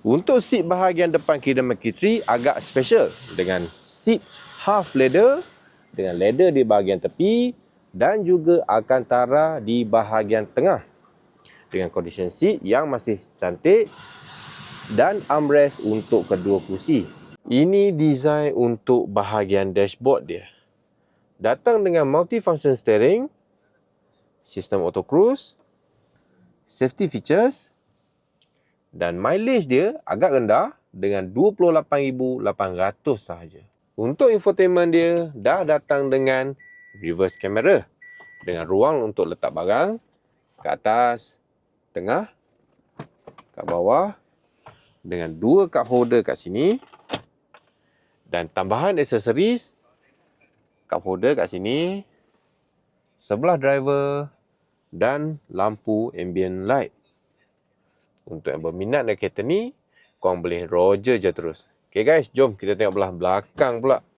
Untuk seat bahagian depan kiri dan kiri agak special dengan seat half leather dengan leather di bahagian tepi dan juga Alcantara di bahagian tengah dengan condition seat yang masih cantik dan armrest untuk kedua kerusi. Ini design untuk bahagian dashboard dia. Datang dengan multifunction steering, sistem auto cruise, safety features dan mileage dia agak rendah dengan 28,800 sahaja. Untuk infotainment dia dah datang dengan reverse camera dengan ruang untuk letak barang kat atas, tengah, kat bawah dengan 2 cup holder kat sini dan tambahan aksesoris cup holder kat sini, sebelah driver dan lampu ambient light. Untuk yang berminat dengan kereta ni, korang boleh roger je terus. Okay guys, jom kita tengok belah belakang pula.